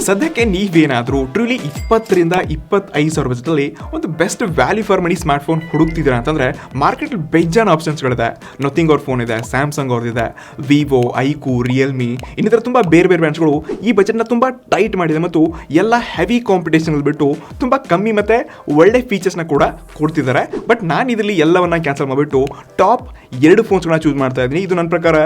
ಸದ್ಯಕ್ಕೆ ನೀವೇನಾದರೂ ಟ್ರೂಲಿ 20ರಿಂದ 25,000 ಬಜೆಟಲ್ಲಿ ಒಂದು best value for money smart phone ಹುಡುಕ್ತಿದ್ದೀರಾ ಅಂತಂದ್ರೆ ಮಾರ್ಕೆಟ್ ಬೇಜಾನ್ ಆಪ್ಷನ್ಸ್ಗಳಿದೆ. ನಥಿಂಗ್ ಅವ್ರ ಫೋನ್ ಇದೆ, ಸ್ಯಾಮ್ಸಂಗ್ ಅವ್ರದಿದೆ, ವಿವೋ, ಐಕು, ರಿಯಲ್ಮಿ, ಇನ್ನಿತರ ತುಂಬ ಬೇರೆ ಬೇರೆ ಬ್ರ್ಯಾಂಡ್ಸ್ಗಳು ಈ ಬಜೆಟ್ನ ತುಂಬ ಟೈಟ್ ಮಾಡಿದೆ ಮತ್ತು ಎಲ್ಲ ಹೆವಿ ಕಾಂಪಿಟೇಷನ್ ಬಿಟ್ಟು ತುಂಬ ಕಮ್ಮಿ ಮತ್ತೆ ಒಳ್ಳೆ ಫೀಚರ್ಸ್ನ ಕೂಡ ಕೊಡ್ತಿದ್ದಾರೆ. ಬಟ್ ನಾನು ಇದರಲ್ಲಿ ಎಲ್ಲವನ್ನ ಕ್ಯಾನ್ಸಲ್ ಮಾಡಿಬಿಟ್ಟು ಟಾಪ್ 2 ಫೋನ್ಸ್ಗಳನ್ನ ಚೂಸ್ ಮಾಡ್ತಾ ಇದ್ದೀನಿ. ಇದು ನನ್ನ ಪ್ರಕಾರ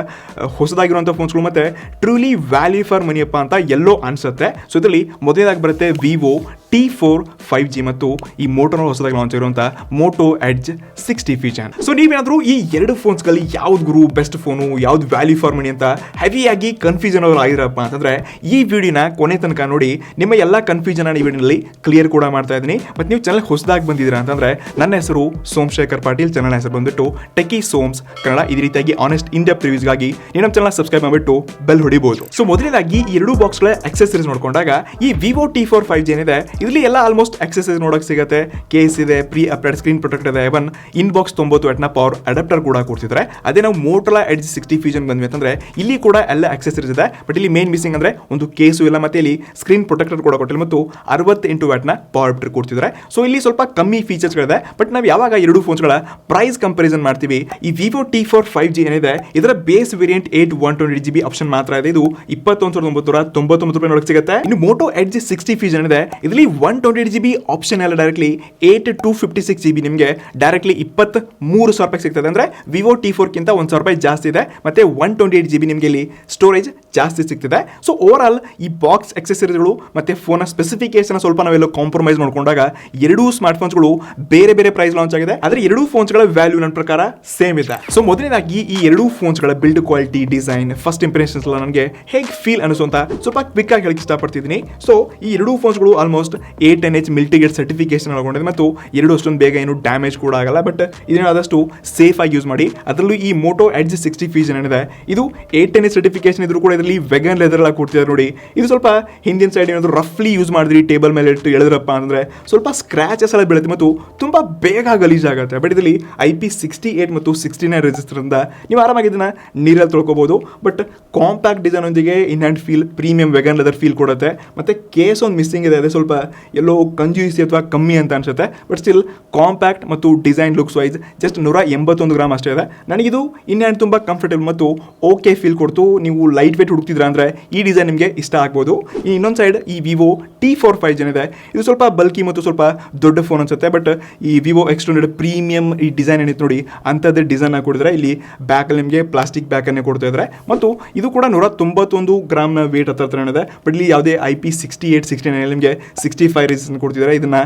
ಹೊಸದಾಗಿರುವಂಥ ಫೋನ್ಸ್ಗಳು ಮತ್ತೆ ಟ್ರೂಲಿ ವ್ಯಾಲ್ಯೂ ಫಾರ್ ಮನಿ ಅಪ್ಪ ಅಂತ ಎಲ್ಲೋ ಅನ್ಸುತ್ತೆ. ಸೊ ಇದರಲ್ಲಿ ಮೊದಲನೇದಾಗಿ ಬರುತ್ತೆ ವಿವೋ T4 5G ಮತ್ತು ಈ ಮೋಟೋನ ಹೊಸದಾಗಿ ಲಾಂಚ್ ಆಗಿರುವಂಥ ಮೋಟೋ ಎಡ್ಜ್ 60 ಫೀಚರ್. ಸೊ ನೀವೇನಾದರೂ ಈ 2 ಫೋನ್ಸ್ಗಳಲ್ಲಿ ಯಾವ್ದು ಗುರು ಬೆಸ್ಟ್ ಫೋನು, ಯಾವ್ದು ವ್ಯಾಲ್ಯೂ ಫಾರ್ ಮನಿ ಅಂತ ಹೆವಿಯಾಗಿ ಕನ್ಫ್ಯೂಷನ್ ಅವ್ರು ಆಗಿರಪ್ಪ ಅಂತಂದ್ರೆ ಈ ವಿಡಿಯೋನ ಕೊನೆ ತನಕ ನೋಡಿ. ನಿಮ್ಮ ಎಲ್ಲ ಕನ್ಫ್ಯೂಷನ್ ಈ ವಿಡಿಯೋನಲ್ಲಿ ಕ್ಲಿಯರ್ ಕೂಡ ಮಾಡ್ತಾ ಇದ್ದೀನಿ. ಮತ್ತು ನೀವು ಚಾನಲ್ ಹೊಸದಾಗಿ ಬಂದಿದ್ದೀರಾ ಅಂತಂದ್ರೆ ನನ್ನ ಹೆಸರು ಸೋಮಶೇಖರ್ ಪಾಟೀಲ್, ಚಾನಲ್ ಹೆಸರು ಬಂದ್ಬಿಟ್ಟು ಟೆಕಿ ಸೋಮ್ಸ್ ಕನ್ನಡ. ಇದೇ ರೀತಿಯಾಗಿ ಆನೆಸ್ಟ್ ಇಂಡಿಯಾ ರಿವ್ಯೂಸ್ಗಾಗಿ ನೀವು ನಮ್ಮ ಚಾನಲ್ ಸಬ್ಸ್ಕ್ರೈಬ್ ಮಾಡಿಬಿಟ್ಟು ಬೆಲ್ ಹೊಡಿಬಹುದು. ಸೊ ಮೊದಲನೇದಾಗಿ ಈ 2 ಬಾಕ್ಸ್ಗಳ ಆಕ್ಸೆಸರೀಸ್ ನೋಡ್ಕೊಂಡಾಗ ಈ ವಿವೋ T4 5G ಏನಿದೆ ಇದರಲ್ಲಿ ಎಲ್ಲ ಆಲ್ಮೋಸ್ಟ್ ಆಕ್ಸೆಸರೀಸ್ ನೋಡಕ್ಕೆ ಸಿಗುತ್ತೆ. ಕೇಸ್ ಇದೆ, ಪ್ರೀ ಅಪ್ಡೇಟ್ ಸ್ಕ್ರೀನ್ ಪ್ರೊಟೆಕ್ಟ್ ಇದೆ, ಇವನ್ ಇನ್ಬಾಕ್ಸ್ 90 ವ್ಯಾಟ್ನ ಪವರ್ ಅಡಾಪ್ಟರ್ ಕೂಡ ಕೊಡ್ತಿದ್ದಾರೆ. ಅದೇ ನಾವು ಮೋಟೋಲಾ ಎಡ್ಜ್ 60 ಫೀಚರ್ ಬಂದ್ವಿ ಅಂತಂದ್ರೆ ಇಲ್ಲಿ ಕೂಡ ಎಲ್ಲ ಆಕ್ಸೆಸರೀಸ್ ಇದೆ. ಬಟ್ ಇಲ್ಲಿ ಮೇನ್ ಮಿಸ್ಸಿಂಗ್ ಅಂದ್ರೆ ಒಂದು ಕೇಸು ಇಲ್ಲ, ಮತ್ತೆ ಇಲ್ಲಿ ಸ್ಕ್ರೀನ್ ಪ್ರೊಟೆಕ್ಟರ್ ಕೂಡ ಕೊಟ್ಟಿಲ್ಲ ಮತ್ತು 68 ವ್ಯಾಟ್ನ ಪವರ್ ಅಡಾಪ್ಟರ್ ಕೊಡ್ತಿದ್ದಾರೆ. ಸೊ ಇಲ್ಲಿ ಸ್ವಲ್ಪ ಕಮ್ಮಿ ಫೀಚರ್ಸ್ಗಳಿದೆ. ಬಟ್ ನಾವು ಯಾವಾಗ 2 ಫೋನ್ಸ್ಗಳ ಪ್ರೈಸ್ ಕಂಪಾರಿಸನ್ ಮಾಡ್ತೀವಿ, ಈ ವಿವೋ T4 5G ಏನಿದೆ ಇದರ ಬೇಸ್ ವೇರಿಯಂಟ್ 8 128GB ಆಪ್ಷನ್ ಮಾತ್ರ ಇದೆ. ಇದು 21,999 ನೋಡಕ್ಕೆ ಸಿಗುತ್ತೆ. ಇನ್ನು ಮೋಟೋ ಎಡ್ಜ್ 60 ಫೀಚರ್ ಏನಿದೆ ಇದರಲ್ಲಿ 128GB ಆಪ್ಷನ್ ಎಲ್ಲ ಡೈರೆಕ್ಟ್ಲಿ 8 256GB ನಿಮಗೆ ಡೈರೆಕ್ಟ್ಲಿ 23,000 ರೂಪಾಯಿ ಸಿಗ್ತದೆ. ಅಂದ್ರೆ ವಿವೋ T4 ಗಿಂತ 1,000 ರೂಪಾಯಿ ಜಾಸ್ತಿ ಇದೆ. ಮತ್ತೆ 128GB ನಿಮಗೆ ಇಲ್ಲಿ ಸ್ಟೋರೇಜ್ ಜಾಸ್ತಿ ಸಿಗ್ತಿದೆ. ಸೊ ಓವರ್ ಆಲ್ ಈ ಬಾಕ್ಸ್ ಆಕ್ಸೆಸರೀಸ್ಗಳು ಮತ್ತೆ ಫೋನ್ ಸ್ಪೆಸಿಫಿಕೇಶನ್ ಸ್ವಲ್ಪ ನಾವೆಲ್ಲ ಕಾಂಪ್ರಮೈಸ್ ಮಾಡ್ಕೊಂಡಾಗ 2 ಸ್ಮಾರ್ಟ್ ಫೋನ್ಸ್ಗಳು ಬೇರೆ ಬೇರೆ ಪ್ರೈಸ್ ಲಾಂಚ್ ಆಗಿದೆ. ಆದ್ರೆ 2 ಫೋನ್ಸ್ಗಳ ವ್ಯಾಲ್ಯೂ ನನ್ನ ಪ್ರಕಾರ ಸೇಮ್ ಇದೆ. ಸೊ ಮೊದಲನೇದಾಗಿ ಈ 2 ಫೋನ್ಸ್ಗಳ build quality, design, first impressions ಎಲ್ಲ ನನಗೆ ಹೇಗೆ ಫೀಲ್ ಅನಿಸುವಂತ ಸ್ವಲ್ಪ ಕ್ವಿಕ್ ಆಗಿ ಹೇಳಕ್ಕೆ ಇಷ್ಟಪಡ್ತಿದ್ದೀನಿ. ಸೊ ಈ 2 ಫೋನ್ಸ್ಗಳು ಆಲ್ಮೋಸ್ಟ್ A10H ಮಿಲ್ಟಿಗೇಟ್ ಸರ್ಟಿಫಿಕೇಶನ್ ಒಳಗೊಂಡಿದೆ ಮತ್ತು 2 ಅಷ್ಟೊಂದು ಬೇಗ ಏನು ಡ್ಯಾಮೇಜ್ ಕೂಡ ಆಗಲ್ಲ. ಬಟ್ ಇದನ್ನ ಆದಷ್ಟು ಸೇಫ್ ಆಗಿ ಯೂಸ್ ಮಾಡಿ. ಅದರಲ್ಲೂ ಈ ಮೋಟೋ ಎಡ್ಜ್ 60 ಫೀಚರ್ ಏನಿದೆ ಇದು A10H ಸರ್ಟಿಫಿಕೇಶನ್ ಇದ್ರೂ ಕೂಡ ಇದರಲ್ಲಿ ವೆಗನ್ ಲೆದರ್ ಎಲ್ಲ ಕೊಡ್ತಿದ್ದಾರೆ ನೋಡಿ. ಇದು ಸ್ವಲ್ಪ ಹಿಂದಿನ ಸೈಡ್ ಏನಾದರೂ ರಫ್ಲಿ ಯೂಸ್ ಮಾಡಿದ್ರಿ, ಟೇಬಲ್ ಮೇಲೆ ಇಟ್ಟು ಎಳೆದ್ರಪ್ಪ ಅಂದ್ರೆ ಸ್ವಲ್ಪ ಸ್ಕ್ರಾಚಸ್ ಎಲ್ಲ ಬೀಳುತ್ತೆ ಮತ್ತು ತುಂಬಾ ಬೇಗ ಗಲೀಜ್ ಆಗುತ್ತೆ. ಬಟ್ ಇದರಲ್ಲಿ IP68 ಮತ್ತು 69 ರೆಜಿಸ್ಟರ್ ಇಂದ ನೀವು ಆರಾಮಾಗಿ ಇದನ್ನ ನೀರಲ್ಲಿ ತೊಳ್ಕೋಬಹುದು. ಬಟ್ ಕಾಂಪ್ಯಾಕ್ಟ್ ಡಿಸೈನ್ ಒಂದಿಗೆ in hand feel, premium vegan leather feel ಕೊಡುತ್ತೆ. ಮತ್ತೆ ಕೇಸ್ ಒಂದು ಮಿಸ್ಸಿಂಗ್ ಇದೆ, ಅದೇ ಸ್ವಲ್ಪ ಎಲ್ಲೋ ಕಂಜೂಸಿ ಅಥವಾ ಕಮ್ಮಿ ಅಂತ ಅನ್ಸುತ್ತೆ. ಬಟ್ ಸ್ಟಿಲ್ ಕಾಂಪ್ಯಾಕ್ಟ್ ಮತ್ತು design looks wise just 181 gram ಅಷ್ಟೇ ಇದೆ. ನನಗಿದು ಇನ್ ಹ್ಯಾಂಡ್ ತುಂಬ ಕಂಫರ್ಟೇಬಲ್ ಮತ್ತು ಓಕೆ ಫೀಲ್ ಕೊಡ್ತು. ನೀವು ಲೈಟ್ ವೇಟ್ ಹುಡುಕ್ತಿದ್ರ ಅಂದ್ರೆ ಈ ಡಿಸೈನ್ ನಿಮಗೆ ಇಷ್ಟ ಆಗ್ಬೋದು. ಇನ್ನೊಂದು ಸೈಡ್ ಈ ವಿವೋ T4 5G ಏನಿದೆ ಇದು ಸ್ವಲ್ಪ ಬಲ್ಕಿ ಮತ್ತು ಸ್ವಲ್ಪ ದೊಡ್ಡ ಫೋನ್ ಅನ್ಸುತ್ತೆ. ಬಟ್ ಈ ವಿವೋ ಎಕ್ಸ್ಟೆಂಡೆಡ್ ಪ್ರೀಮಿಯಂ ಈ ಡಿಸೈನ್ ಏನಿತ್ತು ನೋಡಿ ಅಂಥದ್ದೇ ಡಿಸೈನ್ ಕೊಡಿದ್ರೆ ಇಲ್ಲಿ ಬ್ಯಾಕಲ್ಲಿ ನಿಮಗೆ ಪ್ಲಾಸ್ಟಿಕ್ ಬ್ಯಾಕನ್ನೇ ಕೊಡ್ತಾ ಇದ್ದಾರೆ. ಮತ್ತು ಇದು ಕೂಡ 191 ಗ್ರಾಮ್ನ ವೇಟ್ ಹತ್ರ ಏನಿದೆ. ಬಟ್ ಇಲ್ಲಿ ಯಾವುದೇ IP68 69 ನಿಮಗೆ 65 ರೆಜಿಸ್ಟರ್ ಕೊಡ್ತಿದ್ದಾರೆ. ಇದನ್ನ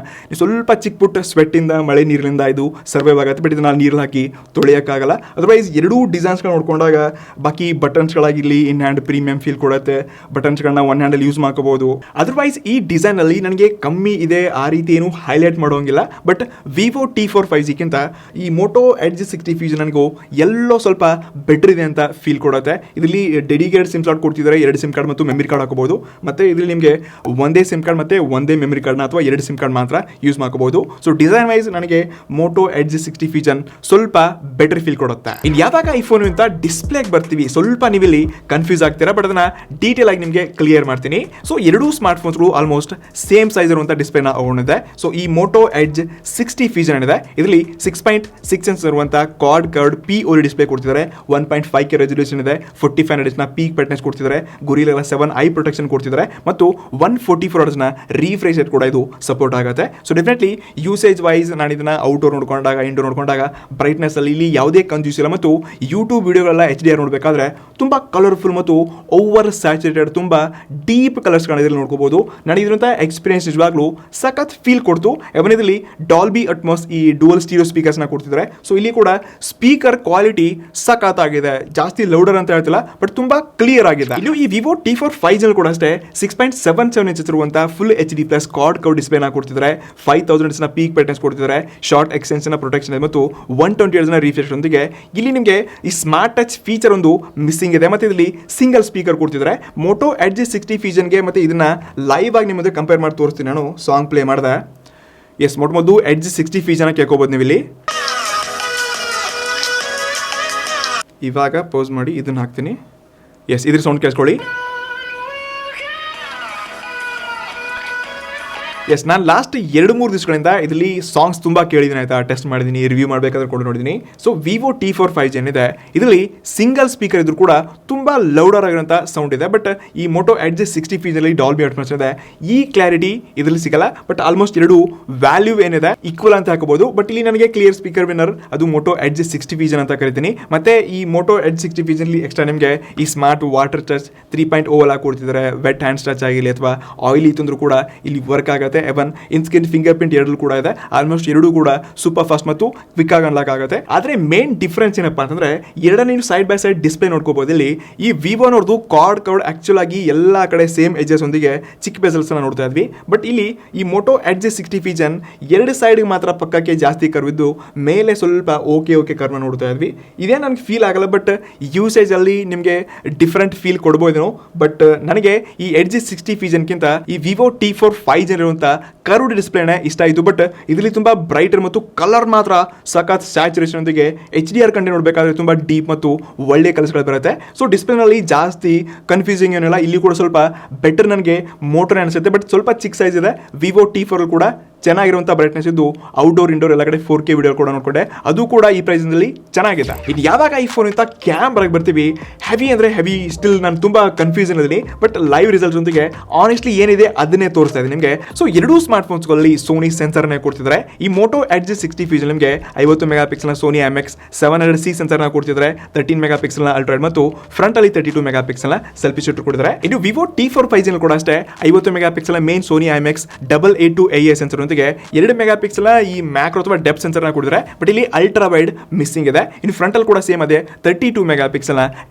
ಸ್ವಲ್ಪ ಚಿಕ್ಕ ಪುಟ್ಟ ಸ್ವೆಟ್ ಇಂದ, ಮಳೆ ನೀರಿನಿಂದ ಇದು ಸರ್ವೈವ್ ಆಗುತ್ತೆ. ಬಟ್ ಇದನ್ನ ನೀರಲ್ಲಿ ಹಾಕಿ ತೊಳೆಯೋಕ್ಕಾಗಲ್ಲ. ಅದರ್ವೈಸ್ 2 ಡಿಸೈನ್ಸ್ಗಳು ನೋಡ್ಕೊಂಡಾಗ ಬಾಕಿ ಬಟನ್ಸ್ಗಳಾಗಿರಲಿ ಇನ್ ಹ್ಯಾಂಡ್ ಪ್ರೀಮಿಯಂ ಫೀಲ್ ಕೊಡುತ್ತೆ. ಬಟನ್ಸ್ಗಳನ್ನ ಒನ್ ಹ್ಯಾಂಡಲ್ಲಿ ಯೂಸ್ ಮಾಡ್ಕೋಬಹುದು. ಅದರ್ವೈಸ್ ಈ ಡಿಸೈನ್ ಅಲ್ಲಿ ನನಗೆ ಕಮ್ಮಿ ಇದೆ ಆ ರೀತಿ ಏನು ಹೈಲೈಟ್ ಮಾಡೋಂಗಿಲ್ಲ. ಬಟ್ ವಿವೋ T4 5G ಗಿಂತ ಈ ಮೋಟೋ ಎಡ್ಜ್ 60 ಫೀಚರ್ ನನಗೂ ಎಲ್ಲೋ ಸ್ವಲ್ಪ ಬೆಟರ್ ಇದೆ ಅಂತ ಫೀಲ್ ಕೊಡುತ್ತೆ. ಇದರಲ್ಲಿ ಡೆಡಿಕೇಟೆಡ್ ಸಿಮ್ ಸ್ಲಾಟ್ ಕೊಡ್ತಿದ್ದಾರೆ, 2 ಸಿಮ್ ಕಾರ್ಡ್ ಮತ್ತು ಮೆಮರಿ ಕಾರ್ಡ್ ಹಾಕೋಬಹುದು. ಮತ್ತೆ ಇದರಲ್ಲಿ ನಿಮಗೆ ಒಂದೇ ಸಿಮ್ ಕಾರ್ಡ್ ಮತ್ತೆ ಒಂದೇ ಮೆಮರಿ ಕಾರ್ಡ್ನ ಅಥವಾ 2 ಸಿಮ್ ಕಾರ್ಡ್ ಮಾತ್ರ ಯೂಸ್ ಮಾಡ್ಕೋಬಹುದು. ಸೊ ಡಿಸೈನ್ ವೈಸ್ ನನಗೆ ಮೋಟೋ ಎಡ್ಜ್ 60 ಫೀಚರ್ ಸ್ವಲ್ಪ ಬೆಟರ್ ಫೀಲ್ ಕೊಡುತ್ತೆ. ಇನ್ನು ಯಾವಾಗ ಐಫೋನ್ ಅಂತ ಡಿಸ್ಪ್ಲೇಗೆ ಬರ್ತೀವಿ ಸ್ವಲ್ಪ ನೀವಿಲ್ಲಿ ಕನ್ಫ್ಯೂಸ್ ಆಗ್ತೀರಾ. ಬಟ್ ಅದನ್ನ ಡೀಟೇಲ್ ಆಗಿ ನಿಮಗೆ ಕ್ಲಿಯರ್ ಮಾಡ್ತೀನಿ. ಸೊ 2 ಸ್ಮಾರ್ಟ್ ಫೋನ್ಸ್ಗಳು ಆಲ್ಮೋಸ್ಟ್ ಸೇಮ್ ಸೈಜ್ ಇರುವಂತ ಡಿಸ್ಪ್ಲೇನ ಹೊಂದಿದೆ. ಸೊ ಈ ಮೋಟೋ ಎಡ್ಜ್ 60 ಫೀಚರ್ ಏನಿದೆ ಇದರಲ್ಲಿ 6.6 ಇಂಚ್ ಇರುವಂತ ಕ್ವಾಡ್ ಕರ್ಡ್ POLED ಡಿಸ್ಪ್ಲೇ ಕೊಡ್ತಿದ್ದಾರೆ. 1.5K ರೆಸಲ್ಯೂಷನ್ ಇದೆ. 45 ಹರ್ಟ್ಜ್ನ ಪೀಕ್ ಬ್ರೈಟ್ನೆಸ್ ಕೊಡ್ತಿದ್ದಾರೆ. Gorilla 7 ಐ ಪ್ರೊಟೆಕ್ಷನ್ ಕೊಡ್ತಿದ್ದಾರೆ ಮತ್ತು 144 ಹರ್ಟ್ಜ್ನ ರಿಫ್ರೆಶ್ ರೇಟ್ ಕೂಡ ಇದು ಸಪೋರ್ಟ್ ಆಗುತ್ತೆ. ಸೊ ಡೆಫಿನೆಟ್ಲಿ ಯೂಸೇಜ್ ವೈಸ್ ನಾನು ಇದನ್ನ ಔಟ್ಡೋರ್ ನೋಡ್ಕೊಂಡಾಗ ಇಂಡೋರ್ ನೋಡ್ಕೊಂಡಾಗ ಬ್ರೈಟ್ನೆಸ್ ಅಲ್ಲಿ ಇಲ್ಲಿ ಯಾವುದೇ ಕಂಜೂಸ್ ಇಲ್ಲ. ಮತ್ತು ಯೂಟ್ಯೂಬ್ ವಿಡಿಯೋಗಳೆಲ್ಲ HDR ನೋಡಬೇಕಾದ್ರೆ ತುಂಬಾ ಕಲರ್ಫುಲ್ ಮತ್ತು ಓವರ್ ಸ್ಯಾಚುರೇಟೆಡ್ ತುಂಬಾ ಡೀಪ್ ಕಲರ್ಸ್ಗಳನ್ನ ಇದರಲ್ಲಿ ನೋಡ್ಕೋಬಹುದು. ನನಗೆ ಇದರಂತ ಎಕ್ಸ್ಪೀರಿಯನ್ಸ್ ನಿಜವಾಗ್ಲೂ ಸಖತ್ ಫೀಲ್ ಕೊಡ್ತು. ಇದರಲ್ಲಿ ಡಾಲ್ಬಿ ಅಟ್ಮಾಸ್ ಈ ಡುವಲ್ ಸ್ಟೀರಿಯೋ ಸ್ಪೀಕರ್ಸ್ನ ಕೊಡ್ತಿದ್ದಾರೆ. ಸೊ ಇಲ್ಲಿ ಕೂಡ ಸ್ಪೀಕರ್ ಕ್ವಾಲಿಟಿ ಸಖತ್ ಆಗಿದೆ. ಜಾಸ್ತಿ ಲೌಡರ್ ಅಂತ ಹೇಳ್ತಿಲ್ಲ, ಬಟ್ ತುಂಬಾ ಕ್ಲಿಯರ್ ಆಗಿದೆ. ಇನ್ನು ಈ ವಿವೋ T4 5G ಕೂಡ ಅಷ್ಟೇ 6.77 ಇಂಚ್ ಇರುವಂತ full HD plus quad curve ಡಿಸ್ಪ್ಲೇನ ಕೊಡ್ತಿದ್ದಾರೆ. 5000 ಹರ್ಟ್ಜ್ನ ಪೀಕ್ ಬ್ರೈಟ್ನೆಸ್ ಕೊಡ್ತಿದ್ದಾರೆ. ಶಾರ್ಟ್ ಎಕ್ಸ್ಟೆನ್ಷನ್ ಪ್ರೊಟೆಕ್ಷನ್ ಮತ್ತು 120 ಹರ್ಟ್ಜ್ನ ರಿಫ್ರೆಶ್ ಒಂದಿಗೆ ಇಲ್ಲಿ ನಿಮಗೆ ಈ ಸ್ಮಾರ್ಟ್ ಟಚ್ ಫೀಚರ್ ಒಂದು ಮಿಸ್ಸಿಂಗ್ ಇದೆ. ಮತ್ತೆ ಇಲ್ಲಿ ಸಿಂಗಲ್ ಸ್ಪೀಕರ್ ಕೊಡ್ತಿದ್ದಾರೆ. ಮೋಟೋ ಎಡ್ಜ್ 60 ಫೀಚರ್ಗೆ ಮತ್ತೆ ಇದನ್ನ ಲೈವ್ ಆಗಿ ನಿಮ್ಮ ಕಂಪೇರ್ ಮಾಡಿ ತೋರಿಸ್ತೀನಿ. ನಾನು ಸಾಂಗ್ ಪ್ಲೇ ಮಾಡಿದೆ. ಎಸ್, ಮೊದಲು ಎಡ್ಜ್ 60 ಫೀಚರ್ನ ಕೇಳ್ಕೋಬಹುದು ನೀವು ಇಲ್ಲಿ. ಇವಾಗ ಪೋಸ್ ಮಾಡಿ ಇದನ್ನ ಹಾಕ್ತೀನಿ. ಎಸ್, ಇದ್ರ ಸೌಂಡ್ ಕೇಳಿಸ್ಕೊಳ್ಳಿ. ಎಸ್, ನಾನು ಲಾಸ್ಟ್ 2-3 ದಿವಸಗಳಿಂದ ಇದರಲ್ಲಿ ಸಾಂಗ್ಸ್ ತುಂಬ ಕೇಳಿದ್ದೀನಿ ಆಯ್ತಾ, ಟೆಸ್ಟ್ ಮಾಡಿದ್ದೀನಿ, ರಿವ್ಯೂ ಮಾಡಬೇಕಾದ್ರೆ ಕೂಡ ನೋಡಿದ್ದೀನಿ. ಸೊ ವಿವೋ T4 5G ಏನಿದೆ ಇದರಲ್ಲಿ ಸಿಂಗಲ್ ಸ್ಪೀಕರ್ ಇದ್ರೂ ಕೂಡ ತುಂಬ ಲೌಡರ್ ಆಗಿರೋಂಥ ಸೌಂಡ್ ಇದೆ. ಬಟ್ ಈ ಮೋಟೋ ಎಡ್ಜ್ 60 ಫೀಚರ್ಲಿ ಡಾಲ್ಬಿ ಅಟ್ಮಾಸ್ ಇದೆ, ಈ ಕ್ಲಾರಿಟಿ ಇದರಲ್ಲಿ ಸಿಗಲ್ಲ. ಬಟ್ ಆಲ್ಮೋಸ್ಟ್ ಎರಡು ವ್ಯಾಲ್ಯೂ ಏನಿದೆ ಈಕ್ವಲ್ ಅಂತ ಹಾಕಬಹುದು. ಬಟ್ ಇಲ್ಲಿ ನನಗೆ ಕ್ಲಿಯರ್ ಸ್ಪೀಕರ್ ವಿನ್ನರ್ ಅದು ಮೋಟೋ ಎಡ್ಜ್ 60 ಫೀಚರ್ ಅಂತ ಕರಿತೀನಿ. ಮತ್ತೆ ಈ ಮೋಟೋ ಎಡ್ಜ್ 60 ಫೀಚರ್ಲಿ ಎಕ್ಸ್ಟ್ರಾ ನಿಮಗೆ ಈ ಸ್ಮಾರ್ಟ್ ವಾಟರ್ ಟಚ್ 3.0 ಎಲ್ಲ ಕೊಡ್ತಿದ್ದಾರೆ. ವೆಟ್ ಹ್ಯಾಂಡ್ಸ್ ಟಚ್ ಆಗಿರಲಿ ಅಥವಾ ಆಯಿಲ್ ಇತ್ತಂದ್ರೂ ಕೂಡ ಇಲ್ಲಿ ವರ್ಕ್ ಆಗುತ್ತೆ. ಎವನ್ ಇನ್ಸ್ಕಿನ್ ಫಿಂಗರ್ ಪ್ರಿಂಟ್ ಎರಡೂ ಕೂಡ ಇದೆ. ಆಲ್ಮೋಸ್ಟ್ ಎರಡೂ ಕೂಡ ಸೂಪರ್ ಫಾಸ್ಟ್ ಮತ್ತು ಕ್ವಿಕ್ ಆಗಿ ಅನ್ಲಾಕ್ ಆಗುತ್ತೆ. ಆದರೆ ಮೇನ್ ಡಿಫ್ರೆನ್ಸ್ ಏನಪ್ಪಾ ಅಂತಂದ್ರೆ ಎರಡನೇ ಸೈಡ್ ಬೈ ಸೈಡ್ ಡಿಸ್ಪ್ಲೇ ನೋಡ್ಕೋಬಹುದು. ಇಲ್ಲಿ ಈ ವಿವೋನವ್ರದ್ದು ಕಾರ್ಡ್ ಆಕ್ಚುಲ್ ಆಗಿ ಎಲ್ಲ ಕಡೆ ಸೇಮ್ ಎಜಸ್ ಒಂದಿಗೆ ಚಿಕ್ಕ ಬೆಸಲ್ಸ್ ನೋಡ್ತಾ ಇದ್ವಿ. ಬಟ್ ಇಲ್ಲಿ ಈ ಮೋಟೋ ಎಡ್ಜ್ 60 ಫೀಚರ್ ಎರಡು ಸೈಡ್ ಮಾತ್ರ ಪಕ್ಕಕ್ಕೆ ಜಾಸ್ತಿ ಕರ್ವ್ ಇದ್ದು ಮೇಲೆ ಸ್ವಲ್ಪ ಓಕೆ ಕರ್ವ್ ನೋಡ್ತಾ ಇದ್ವಿ. ಇದೇ ನನಗೆ ಫೀಲ್ ಆಗಲ್ಲ. ಬಟ್ ಯೂಸೇಜ್ ಅಲ್ಲಿ ನಿಮಗೆ ಡಿಫ್ರೆಂಟ್ ಫೀಲ್ ಕೊಡ್ಬೋದೇನೋ. ಬಟ್ ನನಗೆ ಈ ಎಡ್ಜ್ 60 ಫೀಚರ್ಗಿಂತ ಈ ವಿವೋ T4 5G ಇರುವಂತ ಕರ್ವ್ಡ್ ಡಿಸ್ಪ್ಲೇನೇ ಇಷ್ಟ ಆಯಿತು. ಬಟ್ ಇದರಲ್ಲಿ ತುಂಬಾ ಬ್ರೈಟರ್ ಮತ್ತು ಕಲರ್ ಮಾತ್ರ ಸಖತ್ ಸ್ಯಾಚುರೇಷನ್ ಒಂದಿಗೆ HDR ಕಂಟೆಂಟ್ ನೋಡಬೇಕಾದ್ರೆ ತುಂಬಾ ಡೀಪ್ ಮತ್ತು ಒಳ್ಳೆ ಕಲರ್ಸ್ಗಳು ಬರುತ್ತೆ. ಸೊ ಡಿಸ್ಪ್ಲೇನಲ್ಲಿ ಜಾಸ್ತಿ ಕನ್ಫ್ಯೂಸಿಂಗ್ ಏನಿಲ್ಲ. ಇಲ್ಲಿ ಕೂಡ ಸ್ವಲ್ಪ ಬೆಟರ್ ನನಗೆ ಮೋಟರ್ ಅನಿಸುತ್ತೆ. ಬಟ್ ಸ್ವಲ್ಪ ಚಿಕ್ಕ ಸೈಜ್ ಇದೆ. ವಿವೋ T4 ಕೂಡ ಚೆನ್ನಾಗಿರುವಂಥ ಬ್ರೈಟ್ನೆಸ್ ಇದ್ದು ಔಟ್ಡೋರ್ ಇಂಡೋರ್ ಎಲ್ಲ ಕಡೆ 4K ವಿಡಿಯೋ ಕೂಡ ನೋಡ್ಕೊಂಡೆ, ಅದು ಕೂಡ ಈ ಪ್ರೈಸ್ನಲ್ಲಿ ಚೆನ್ನಾಗಿದೆ. ಇದು ಯಾವಾಗ ಈ ಫೋನ್ ಇಂತ ಕ್ಯಾಮ್ರಾಗೆ ಬರ್ತೀವಿ, ಹೆವಿ ಅಂದರೆ ಹೆವಿ ಸ್ಟಿಲ್ ನಾನು ತುಂಬ ಕನ್ಫ್ಯೂಷನ್ ಇದ್ದೀನಿ. ಬಟ್ ಲೈವ್ ರಿಸಲ್ಟ್ಸ್ ಒಂದಿಗೆ ಆನೆಸ್ಟ್ಲಿ ಏನಿದೆ ಅದನ್ನೇ ತೋರಿಸ್ತಾ ಇದೆ ನಿಮಗೆ. ಸೊ ಎರಡೂ ಸ್ಮಾರ್ಟ್ ಫೋನ್ಸ್ಗಳಲ್ಲಿ ಸೋನಿ ಸೆನ್ಸರ್ನೇ ಕೊಡ್ತಿದ್ದಾರೆ. ಈ ಮೋಟೋ ಎಡ್ಜ್ 60 ಫೀಚರ್ ನಿಮಗೆ 50 ಮೆಗಾ ಪಿಕ್ಸೆಲ್ನ ಸೋನಿ IMX 700C ಸೆನ್ಸರ್ನ ಕೊಡ್ತಿದ್ದಾರೆ, 13 ಮೆಗಾ ಪಿಕ್ಸೆಲ್ನ ಅಲ್ಟ್ರಾಯ್ಡ್ ಮತ್ತು ಫ್ರಂಟ್ ಅಲ್ಲಿ 32 ಮೆಗಾ ಪಿಕ್ಸೆಲ್ನ ಸೆಲ್ಫಿ ಶೂಟರ್ ಕೊಡ್ತಿದ್ದಾರೆ. ಇನ್ನು ವಿವೋ T4 5G ಕೂಡ ಅಷ್ಟೇ 50 ಮೆಗಾ ಪಿಕ್ಸೆಲ್ನ main Sony IMX 882 sensor 2 mega pixel ಈ ಮ್ಯಾಕ್ರೋ ಅಥವಾ ಡೆಪ್ತ್ ಸೆನ್ಸರ್ ಕೊಡಿದ್ರೆ. ಬಟ್ ಇಲ್ಲಿ ಅಲ್ಟ್ರಾ ವೈಡ್ ಮಿಸ್ಸಿಂಗ್ ಇದೆ. ಇನ್ನು ಫ್ರಂಟ್ ಅಲ್ಲಿ ಕೂಡ ಸೇಮ್ ಅದೇ 32 ಮೆಗಾ ಪಿಕ್ಸೆಲ್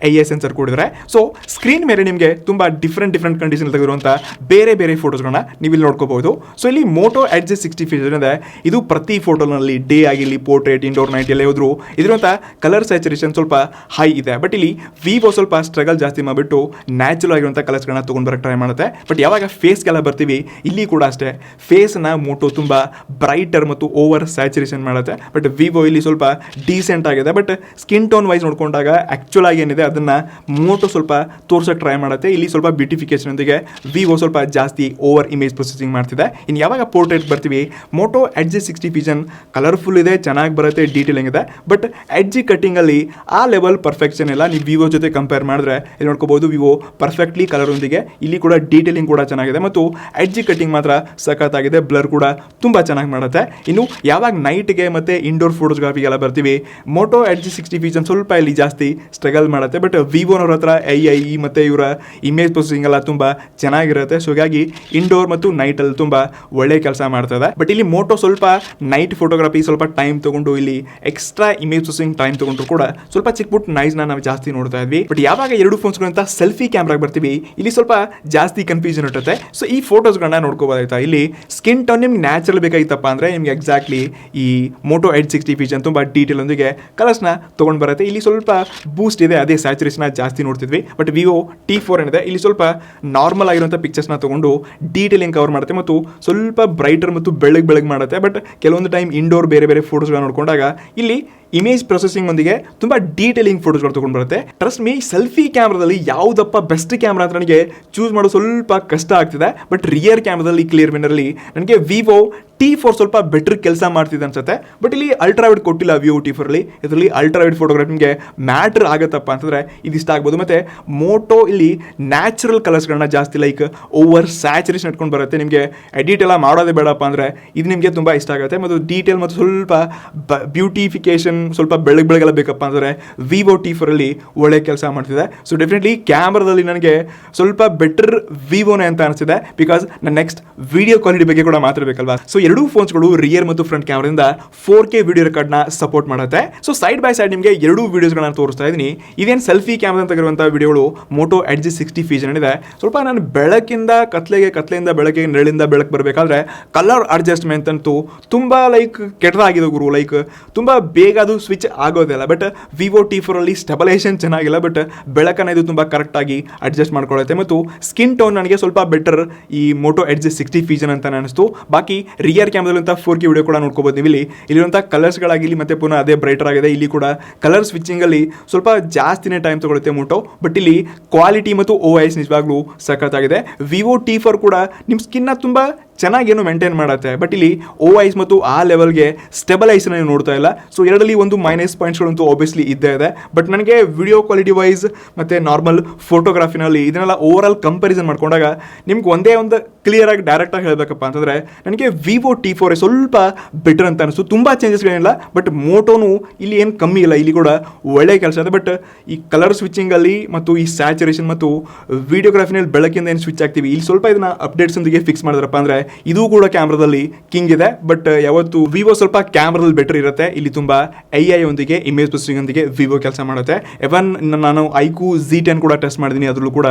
ಸೆನ್ಸರ್ ಕೊಡಿದ್ರೆ. ಸೊ ಸ್ಕ್ರೀನ್ ಮೇಲೆ ನಿಮಗೆ ತುಂಬಾ ಡಿಫ್ರೆಂಟ್ ಕಂಡೀಷನ್ ತೆಗೆದಿರುವಂತ ಬೇರೆ ಫೋಟೋಸ್ಗಳನ್ನ ನೀವು ಇಲ್ಲಿ ನೋಡ್ಕೋಬಹುದು. ಸೊ ಇಲ್ಲಿ ಮೋಟೋ ಎಡ್ಜ್ 60 ಫೀಚರ್ ಇದೆ. ಇದು ಪ್ರತಿ ಫೋಟೋನಲ್ಲಿ ಡೇ ಆಗಿರಲಿ, ಪೋರ್ಟ್ರೇಟ್, ಇಂಡೋರ್, ನೈಟ್ ಎಲ್ಲ ಹೋದ್ರು ಇದಿರುವಂತ ಕಲರ್ ಸ್ಯಾಚುರೇಷನ್ ಸ್ವಲ್ಪ ಹೈ ಇದೆ. ಬಟ್ ಇಲ್ಲಿ ವಿವೋ ಸ್ವಲ್ಪ ಸ್ಟ್ರಗಲ್ ಜಾಸ್ತಿ ಮಾಡಿಬಿಟ್ಟು ನ್ಯಾಚುರಲ್ ಆಗಿರುವಂತ ಕಲರ್ಸ್ಗಳನ್ನ ತಗೊಂಡ್ ಬರಕ್ಕೆ ಟ್ರೈ ಮಾಡುತ್ತೆ. ಬಟ್ ಯಾವಾಗ ಫೇಸ್ಗೆಲ್ಲ ಬರ್ತೀವಿ ಇಲ್ಲಿ ಕೂಡ ಅಷ್ಟೇ ಫೇಸ್ನ ಮೋಟೋ ತುಂಬಾ ಬ್ರೈಟರ್ ಮತ್ತು ಓವರ್ ಸ್ಯಾಚುರೇಷನ್ ಮಾಡುತ್ತೆ. ಬಟ್ ವಿವೋ ಇಲ್ಲಿ ಸ್ವಲ್ಪ ಡೀಸೆಂಟ್ ಆಗಿದೆ. ಬಟ್ ಸ್ಕಿನ್ ಟೋನ್ ವೈಸ್ ನೋಡ್ಕೊಂಡಾಗ ಆಕ್ಚುಲ್ ಆಗಿ ಏನಿದೆ ಅದನ್ನ ಮೋಟೋ ಸ್ವಲ್ಪ ತೋರ್ಸಕ್ಕೆ ಟ್ರೈ ಮಾಡುತ್ತೆ. ಇಲ್ಲಿ ಸ್ವಲ್ಪ ಬ್ಯೂಟಿಫಿಕೇಶನ್ ಒಂದಿಗೆ ವಿವೋ ಸ್ವಲ್ಪ ಜಾಸ್ತಿ ಓವರ್ ಇಮೇಜ್ ಪ್ರೊಸೆಸಿಂಗ್ ಮಾಡ್ತಿದೆ. ಇನ್ನು ಯಾವಾಗ ಪೋರ್ಟ್ರೇಟ್ ಬರ್ತೀವಿ ಮೋಟೋ ಎಡ್ಜ್ 60 ಫೀಚರ್ ಕಲರ್ಫುಲ್ ಇದೆ, ಚೆನ್ನಾಗಿ ಬರುತ್ತೆ, ಡೀಟೇಲಿಂಗ್ ಇದೆ. ಬಟ್ ಎಡ್ಜ್ ಕಟ್ಟಿಂಗ್ ಅಲ್ಲಿ ಆ ಲೆವೆಲ್ ಪರ್ಫೆಕ್ಷನ್ ಇಲ್ಲ. ನೀವು ವಿವೋ ಜೊತೆ ಕಂಪೇರ್ ಮಾಡಿದ್ರೆ ಇಲ್ಲಿ ನೋಡ್ಕೋಬಹುದು ವಿವೋ ಪರ್ಫೆಕ್ಟ್ಲಿ ಕಲರ್ ಒಂದಿಗೆ. ಇಲ್ಲಿ ಕೂಡ ಡೀಟೇಲಿಂಗ್ ಕೂಡ ಚೆನ್ನಾಗಿದೆ ಮತ್ತು ಎಡ್ಜ್ ಕಟ್ಟಿಂಗ್ ಮಾತ್ರ ಸಖತ್ತಾಗಿದೆ. ಬ್ಲರ್ ಕೂಡ ತುಂಬಾ ಚೆನ್ನಾಗಿ ಮಾಡುತ್ತೆ. ಇನ್ನು ಯಾವಾಗ ನೈಟ್ಗೆ ಮತ್ತೆ ಇಂಡೋರ್ ಫೋಟೋಗ್ರಫಿಗೆಲ್ಲ ಬರ್ತೀವಿ ಮೋಟೋ ಎಡ್ಜ್ 60 ಫೀಚರ್ ಸ್ವಲ್ಪ ಇಲ್ಲಿ ಜಾಸ್ತಿ ಸ್ಟ್ರಗಲ್ ಮಾಡುತ್ತೆ. ಬಟ್ ವಿವೋನವ್ರ ಹತ್ರ AI ಮತ್ತೆ ಇವರ ಇಮೇಜ್ ಪ್ರೊಸೆಸಿಂಗ್ ಎಲ್ಲ ತುಂಬಾ ಚೆನ್ನಾಗಿರುತ್ತೆ. ಸೊ ಹಾಗಾಗಿ ಇಂಡೋರ್ ಮತ್ತು ನೈಟ್ ಅಲ್ಲಿ ತುಂಬಾ ಒಳ್ಳೆ ಕೆಲಸ ಮಾಡ್ತದೆ. ಬಟ್ ಇಲ್ಲಿ ಮೋಟೋ ಸ್ವಲ್ಪ ನೈಟ್ ಫೋಟೋಗ್ರಫಿ ಸ್ವಲ್ಪ ಟೈಮ್ ತಗೊಂಡು ಇಲ್ಲಿ ಎಕ್ಸ್ಟ್ರಾ ಇಮೇಜ್ ಪ್ರೊಸೆಸಿಂಗ್ ಟೈಮ್ ತಗೊಂಡ್ರು ಕೂಡ ಸ್ವಲ್ಪ ಚಿಕ್ಕಪುಟ್ಟ ನೈಸ್ನ ನಾವು ಜಾಸ್ತಿ ನೋಡ್ತಾ ಇದ್ವಿ. ಬಟ್ ಯಾವಾಗ ಎರಡು ಫೋನ್ಸ್ಗಳಂತ ಸೆಲ್ಫಿ ಕ್ಯಾಮ್ರಾಗೆ ಬರ್ತೀವಿ ಇಲ್ಲಿ ಸ್ವಲ್ಪ ಜಾಸ್ತಿ ಕನ್ಫ್ಯೂಷನ್ ಇರುತ್ತೆ. ಸೊ ಈ ಫೋಟೋಸ್ಗಳನ್ನ ನೋಡ್ಕೋಬೋದಾಯ್ತಾ. ಇಲ್ಲಿ ಸ್ಕಿನ್ ಟೋನ್ ನಿಮ್ಗೆ ನ್ಯಾಚುರಲ್ ಬೇಕಾಗಿತ್ತಪ್ಪ ಅಂದ್ರೆ ನಿಮ್ಗೆ ಎಕ್ಸಾಕ್ಟ್ಲಿ ಈ ಮೋಟೋ ಎಡ್ಜ್ 60 ಫೀಚರ್ ತುಂಬಾ ಡೀಟೇಲ್ ಒಂದಿಗೆ ಕಲರ್ಸ್ನ ತಗೊಂಡ್ ಬರುತ್ತೆ. ಇಲ್ಲಿ ಸ್ವಲ್ಪ ಬೂಸ್ಟ್ ಇದೆ, ಅದೇ ಸ್ಯಾಚುರೇಷನ್ ಜಾಸ್ತಿ ನೋಡ್ತಿದ್ವಿ. ಬಟ್ ವಿವೋ T4 ಏನಿದೆ ಇಲ್ಲಿ ಸ್ವಲ್ಪ ನಾರ್ಮಲ್ ಆಗಿರುವಂಥ ಪಿಕ್ಚರ್ಸ್ನ ತಗೊಂಡು ಡೀಟೇಲಿಂಗ್ ಕವರ್ ಮಾಡುತ್ತೆ ಮತ್ತು ಸ್ವಲ್ಪ ಬ್ರೈಟರ್ ಮತ್ತು ಬೆಳಗ್ಗೆ ಮಾಡುತ್ತೆ. ಬಟ್ ಕೆಲವೊಂದು ಟೈಮ್ ಇಂಡೋರ್ ಬೇರೆ ಫೋಟೋಸ್ಗಳನ್ನ ನೋಡ್ಕೊಂಡಾಗ ಇಲ್ಲಿ ಇಮೇಜ್ ಪ್ರೊಸೆಸಿಂಗ್ ಒಂದಿಗೆ ತುಂಬಾ ಡೀಟೇಲಿಂಗ್ ಫೋಟೋಸ್ಗಳು ತಗೊಂಡು ಬರುತ್ತೆ. ಟ್ರಸ್ಟ್ ಮೀ ಸೆಲ್ಫಿ ಕ್ಯಾಮ್ರಾದಲ್ಲಿ ಯಾವುದಪ್ಪ ಬೆಸ್ಟ್ ಕ್ಯಾಮ್ರಾ ಅಂತ ನನಗೆ ಚೂಸ್ ಮಾಡೋದು ಸ್ವಲ್ಪ ಕಷ್ಟ ಆಗ್ತಿದೆ. ಬಟ್ ರಿಯರ್ ಕ್ಯಾಮ್ರಾದಲ್ಲಿ ಕ್ಲಿಯರ್ ವಿನ್ನರ್ಲಿ ನನಗೆ ವಿವೋ T4 ಸ್ವಲ್ಪ ಬೆಟರ್ ಕೆಲಸ ಮಾಡ್ತಿದೆ ಅನ್ಸುತ್ತೆ. ಬಟ್ ಇಲ್ಲಿ ಅಲ್ಟ್ರಾವೈಡ್ ಕೊಟ್ಟಿಲ್ಲ ವಿವೋ T4 ಅಲ್ಲಿ. ಇದರಲ್ಲಿ ಅಲ್ಟ್ರಾವೈಡ್ ಫೋಟೋಗ್ರಾಫಿ ನಿಮಗೆ ಮ್ಯಾಟರ್ ಆಗತ್ತಪ್ಪ ಅಂತಂದ್ರೆ ಇದಿಷ್ಟ ಆಗ್ಬೋದು. ಮತ್ತೆ ಮೋಟೋ ಇಲ್ಲಿ ನ್ಯಾಚುರಲ್ ಕಲರ್ಸ್ಗಳನ್ನ ಜಾಸ್ತಿ ಲೈಕ್ ಓವರ್ ಸ್ಯಾಚುರೇಷನ್ ಇಟ್ಕೊಂಡು ಬರುತ್ತೆ. ನಿಮಗೆ ಎಡಿಟ್ ಎಲ್ಲ ಮಾಡೋದೇ ಬೇಡಪ್ಪ ಅಂದ್ರೆ ಇದು ನಿಮಗೆ ತುಂಬಾ ಇಷ್ಟ ಆಗುತ್ತೆ. ಮತ್ತು ಡೀಟೇಲ್ ಮತ್ತು ಸ್ವಲ್ಪ ಬ್ಯೂಟಿಫಿಕೇಶನ್ ಸ್ವಲ್ಪ ಬೆಳಗ್ಗೆಲ್ಲ ಬೇಕಪ್ಪ ಅಂದರೆ ವಿವೋ T4 ಅಲ್ಲಿ ಒಳ್ಳೆ ಕೆಲಸ ಮಾಡ್ತಿದೆ. ಸೊ ಡೆಫಿನೆಟ್ಲಿ ಕ್ಯಾಮ್ರಾದಲ್ಲಿ ನನಗೆ ಸ್ವಲ್ಪ ಬೆಟರ್ ವಿವೋನೇ ಅಂತ ಅನಿಸ್ತಿದೆ. ಬಿಕಾಸ್ ನಾನು ನೆಕ್ಸ್ಟ್ ವಿಡಿಯೋ ಕ್ವಾಲಿಟಿ ಬಗ್ಗೆ ಕೂಡ ಮಾತಾಡಬೇಕಲ್ವಾ. ಸೊ ಎರಡೂ ಫೋನ್ಸ್ಗಳು ರಿಯರ್ ಮತ್ತು ಫ್ರಂಟ್ ಕ್ಯಾಮ್ರಾದಿಂದ 4K ವಿಡಿಯೋ ರೆಕಾರ್ಡ್ನ ಸಪೋರ್ಟ್ ಮಾಡುತ್ತೆ. ಸೊ ಸೈಡ್ ಬೈ ಸೈಡ್ ನಿಮಗೆ ಎರಡು ವಿಡಿಯೋಸ್ಗಳನ್ನ ತೋರಿಸ್ತಾ ಇದ್ದೀನಿ. ಇದೇನು ಸೆಲ್ಫಿ ಕ್ಯಾಮ್ರಾ ತೆಗೆದಿರುವಂಥ ವಿಡಿಯೋಗಳು ಮೋಟೋ ಎಡ್ಜ್ 60 ಫೀಚರ್ ಏನಿದೆ ಸ್ವಲ್ಪ ನಾನು ಬೆಳಕಿಂದ ಕತ್ಲೆಯಿಂದ ಬೆಳಕಿಗೆ ನೆರಳಿಂದ ಬೆಳಕು ಬರಬೇಕಾದ್ರೆ ಕಲರ್ ಅಡ್ಜಸ್ಟ್ಮೆಂಟ್ ಅಂತೂ ತುಂಬಾ ಲೈಕ್ ಕೆಟ್ಟದಾಗಿದೆ ಗುರು. ಲೈಕ್ ತುಂಬಾ ಬೇಗ ಅದು ಸ್ವಿಚ್ ಆಗೋದಿಲ್ಲ. ಬಟ್ ವಿವೋ T4 ಅಲ್ಲಿ ಸ್ಟೆಬಲೈಸೇಷನ್ ಚೆನ್ನಾಗಿಲ್ಲ. ಬಟ್ ಬೆಳಕನ್ನ ಇದು ತುಂಬಾ ಕರೆಕ್ಟ್ ಆಗಿ ಅಡ್ಜಸ್ಟ್ ಮಾಡ್ಕೊಳ್ಳುತ್ತೆ. ಮತ್ತು ಸ್ಕಿನ್ ಟೋನ್ ನನಗೆ ಸ್ವಲ್ಪ ಬೆಟರ್ ಈ ಮೋಟೋ ಎಡ್ಜ್ 60 ಫೀಚರ್ ಅಂತ ಅನಿಸ್ತು. ಬಾಕಿ ರಿಯರ್ ಕ್ಯಾಮ್ರಾದಂಥ 4K ವಿಡಿಯೋ ಕೂಡ ನೋಡ್ಕೋಬಹುದು ನೀವು. ಇಲ್ಲಿರುವಂಥ ಕಲರ್ಸ್ಗಳಾಗಿರಲಿ ಮತ್ತೆ ಪುನಃ ಅದೇ ಬ್ರೈಟರ್ ಆಗಿದೆ. ಇಲ್ಲಿ ಕೂಡ ಕಲರ್ ಸ್ವಿಚಿಂಗ್ ಅಲ್ಲಿ ಸ್ವಲ್ಪ ಜಾಸ್ತಿನೇ ಟೈಮ್ ತಗೊಳುತ್ತೆ ಮೋಟೋ. ಬಟ್ ಇಲ್ಲಿ ಕ್ವಾಲಿಟಿ ಮತ್ತು OIS ನಿಜವಾಗ್ಲೂ ಸಖತ್ತಾಗಿದೆ. ವಿವೋ T4 ಕೂಡ ನಿಮ್ಮ ಸ್ಕಿನ್ನ ತುಂಬಾ ಚೆನ್ನಾಗೇನು ಮೇಂಟೈನ್ ಮಾಡುತ್ತೆ, ಬಟ್ ಇಲ್ಲಿ OIS ಮತ್ತು ಆ ಲೆವೆಲ್ಗೆ ಸ್ಟೆಬಲೈಸ್ನ ನೀವು ನೋಡ್ತಾ ಇಲ್ಲ. ಸೊ ಎರಡರಲ್ಲಿ ಒಂದು ಮೈನಸ್ ಪಾಯಿಂಟ್ಸ್ಗಳಂತೂ ಆಬ್ವಿಯಸ್ಲಿ ಇದ್ದೇ ಇದೆ. ಬಟ್ ನನಗೆ ವಿಡಿಯೋ ಕ್ವಾಲಿಟಿ ವೈಸ್ ಮತ್ತು ನಾರ್ಮಲ್ ಫೋಟೋಗ್ರಾಫಿನಲ್ಲಿ ಇದನ್ನೆಲ್ಲ ಓವರ್ ಆಲ್ ಕಂಪ್ಯಾರಿಸನ್ ಮಾಡ್ಕೊಂಡಾಗ ನಿಮ್ಗೆ ಒಂದೇ ಒಂದು ಕ್ಲಿಯರಾಗಿ ಡೈರೆಕ್ಟಾಗಿ ಹೇಳಬೇಕಪ್ಪ ಅಂತಂದರೆ ನನಗೆ ವಿವೋ T4 ಸ್ವಲ್ಪ ಬೆಟರ್ ಅಂತ ಅನಿಸ್ತು. ತುಂಬ ಚೇಂಜಸ್ಗಳೇನಿಲ್ಲ, ಬಟ್ ಮೋಟೋನು ಇಲ್ಲಿ ಏನು ಕಮ್ಮಿ ಇಲ್ಲ, ಇಲ್ಲಿ ಕೂಡ ಒಳ್ಳೆ ಕೆಲಸ ಇದೆ. ಬಟ್ ಈ ಕಲರ್ ಸ್ವಿಚ್ಚಿಂಗಲ್ಲಿ ಮತ್ತು ಈ ಸ್ಯಾಚುರೇಷನ್ ಮತ್ತು ವಿಡಿಯೋಗ್ರಾಫಿನಲ್ಲಿ ಬೆಳಕಿಂದ ಏನು ಸ್ವಿಚ್ ಆಗ್ತೀವಿ, ಇಲ್ಲಿ ಸ್ವಲ್ಪ ಇದನ್ನ ಅಪ್ಡೇಟ್ಸೊಂದಿಗೆ ಫಿಕ್ಸ್ ಮಾಡಿದ್ರಪ್ಪ ಅಂದರೆ ಇದು ಕೂಡ ಕ್ಯಾಮ್ರಾದಲ್ಲಿ ಕಿಂಗ್ ಇದೆ. ಬಟ್ ಯಾವತ್ತು ವಿವೋ ಸ್ವಲ್ಪ ಕ್ಯಾಮ್ರಾದಲ್ಲಿ ಬೆಟರ್ ಇರುತ್ತೆ. ಇಲ್ಲಿ ತುಂಬ AI ಒಂದಿಗೆ ಇಮೇಜ್ ಪ್ರೊಸೆಸಿಂಗ್ ಒಂದಿಗೆ ವಿವೋ ಕೆಲಸ ಮಾಡುತ್ತೆ. ಎವನ್ ನಾನು ಐಕ್ಯೂ Z10 ಕೂಡ ಟೆಸ್ಟ್ ಮಾಡಿದ್ದೀನಿ, ಅದರಲ್ಲೂ ಕೂಡ